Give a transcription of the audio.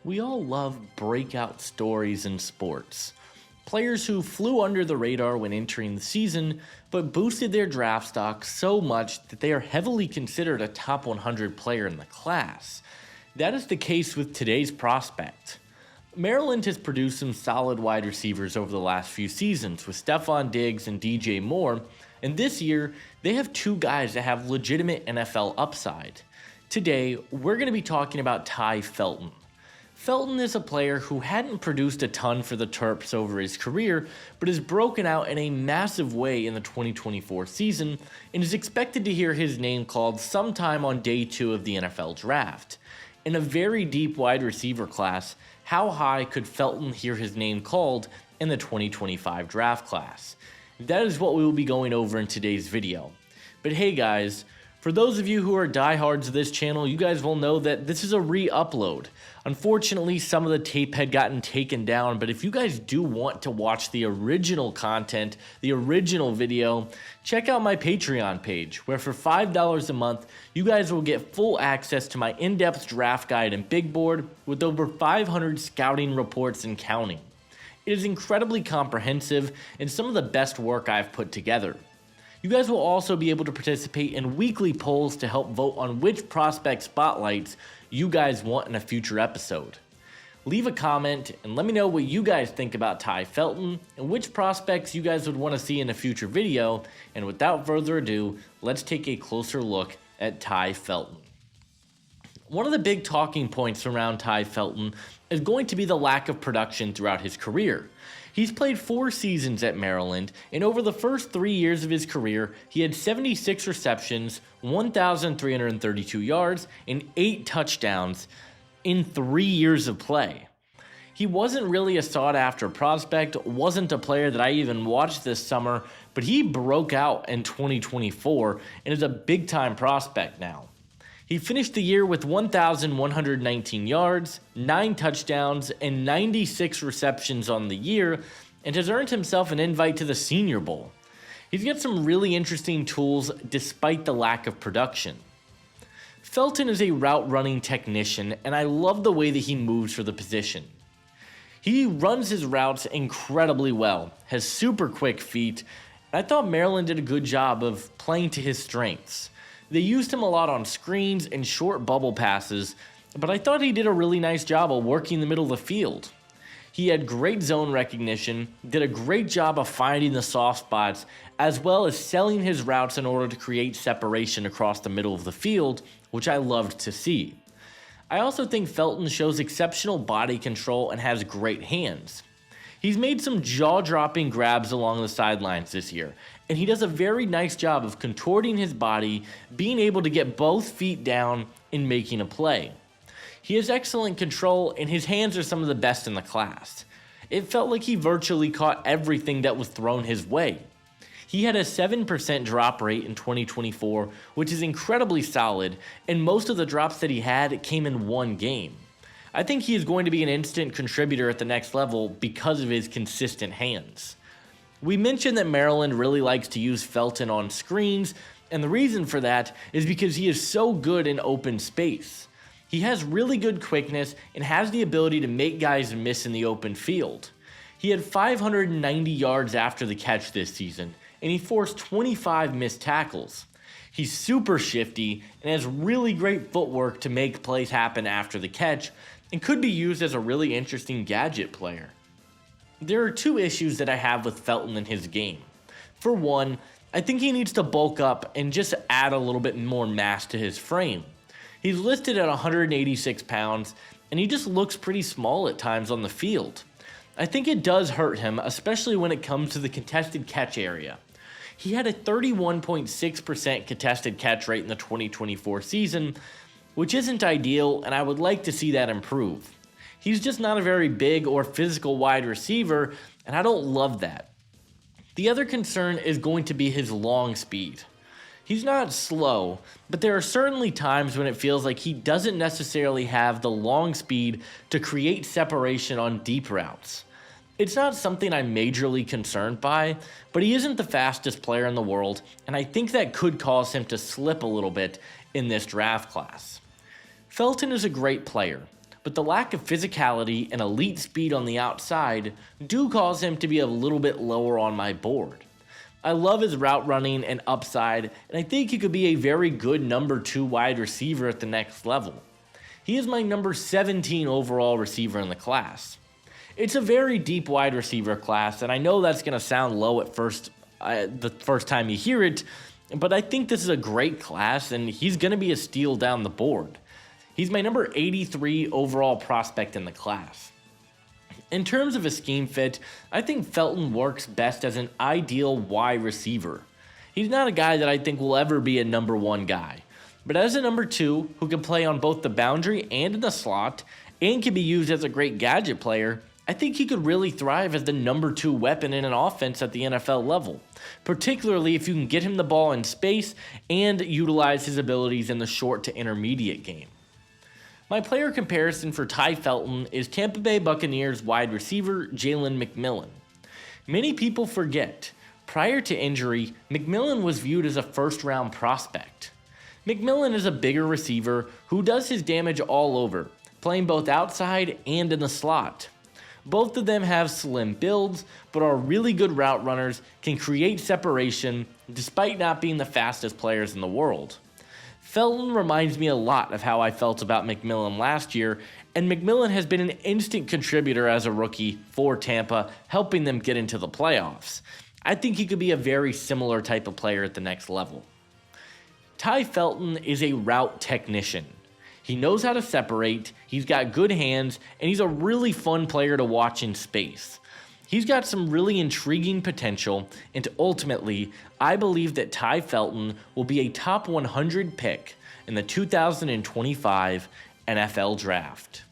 We all love breakout stories in sports. Players who flew under the radar when entering the season, but boosted their draft stock so much that they are heavily considered a top 100 player in the class. That is the case with today's prospect. Maryland has produced some solid wide receivers over the last few seasons with Stephon Diggs and DJ Moore, and this year they have two guys that have legitimate NFL upside. Today, we're going to be talking about Ty Felton. Felton is a player who hadn't produced a ton for the Terps over his career, but has broken out in a massive way in the 2024 season and is expected to hear his name called sometime on day 2 of the NFL draft. In a very deep wide receiver class, how high could Felton hear his name called in the 2025 draft class? That is what we will be going over in today's video. But hey guys, for those of you who are diehards of this channel, you guys will know that this is a re-upload. Unfortunately, some of the tape had gotten taken down, but if you guys do want to watch the original content, the original video, check out my Patreon page, where for $5 a month, you guys will get full access to my in-depth draft guide and big board with over 500 scouting reports and counting. It is incredibly comprehensive and some of the best work I've put together. You guys will also be able to participate in weekly polls to help vote on which prospect spotlights you guys want in a future episode. Leave a comment and let me know what you guys think about Ty Felton and which prospects you guys would want to see in a future video. And without further ado, let's take a closer look at Ty Felton. One of the big talking points around Ty Felton is going to be the lack of production throughout his career. He's played 4 seasons at Maryland, and over the first 3 years of his career, he had 76 receptions, 1,332 yards, and 8 touchdowns in 3 years of play. He wasn't really a sought-after prospect, wasn't a player that I even watched this summer, but he broke out in 2024 and is a big-time prospect now. He finished the year with 1,119 yards, 9 touchdowns, and 96 receptions on the year, and has earned himself an invite to the Senior Bowl. He's got some really interesting tools despite the lack of production. Felton is a route running technician, and I love the way that he moves for the position. He runs his routes incredibly well, has super quick feet, and I thought Maryland did a good job of playing to his strengths. They used him a lot on screens and short bubble passes, but I thought he did a really nice job of working the middle of the field. He had great zone recognition, did a great job of finding the soft spots, as well as selling his routes in order to create separation across the middle of the field, which I loved to see. I also think Felton shows exceptional body control and has great hands. He's made some jaw-dropping grabs along the sidelines this year, and he does a very nice job of contorting his body, being able to get both feet down and making a play. He has excellent control, and his hands are some of the best in the class. It felt like he virtually caught everything that was thrown his way. He had a 7% drop rate in 2024, which is incredibly solid, and most of the drops that he had came in one game. I think he is going to be an instant contributor at the next level because of his consistent hands. We mentioned that Maryland really likes to use Felton on screens, and the reason for that is because he is so good in open space. He has really good quickness and has the ability to make guys miss in the open field. He had 590 yards after the catch this season, and he forced 25 missed tackles. He's super shifty and has really great footwork to make plays happen after the catch, and could be used as a really interesting gadget player. There are 2 issues that I have with Felton in his game. For one, I think he needs to bulk up and just add a little bit more mass to his frame. He's listed at 186 pounds, and he just looks pretty small at times on the field. I think it does hurt him, especially when it comes to the contested catch area. He had a 31.6% contested catch rate in the 2024 season, which isn't ideal, and I would like to see that improve. He's just not a very big or physical wide receiver, and I don't love that. The other concern is going to be his long speed. He's not slow, but there are certainly times when it feels like he doesn't necessarily have the long speed to create separation on deep routes. It's not something I'm majorly concerned by, but he isn't the fastest player in the world, and I think that could cause him to slip a little bit in this draft class. Felton is a great player, but the lack of physicality and elite speed on the outside do cause him to be a little bit lower on my board. I love his route running and upside, and I think he could be a very good number 2 wide receiver at the next level. He is my number 17 overall receiver in the class. It's a very deep wide receiver class, and I know that's going to sound low at first, the first time you hear it, but I think this is a great class, and he's going to be a steal down the board. He's my number 83 overall prospect in the class. In terms of a scheme fit, I think Felton works best as an ideal wide receiver. He's not a guy that I think will ever be a number 1 guy, but as a number 2 who can play on both the boundary and in the slot, and can be used as a great gadget player, I think he could really thrive as the number 2 weapon in an offense at the NFL level, particularly if you can get him the ball in space and utilize his abilities in the short to intermediate game. My player comparison for Ty Felton is Tampa Bay Buccaneers wide receiver Jalen McMillan. Many people forget, prior to injury, McMillan was viewed as a first-round prospect. McMillan is a bigger receiver who does his damage all over, playing both outside and in the slot. Both of them have slim builds, but are really good route runners, can create separation, despite not being the fastest players in the world. Felton reminds me a lot of how I felt about McMillan last year, and McMillan has been an instant contributor as a rookie for Tampa, helping them get into the playoffs. I think he could be a very similar type of player at the next level. Ty Felton is a route technician. He knows how to separate, he's got good hands, and he's a really fun player to watch in space. He's got some really intriguing potential, and ultimately, I believe that Ty Felton will be a top 100 pick in the 2025 NFL Draft.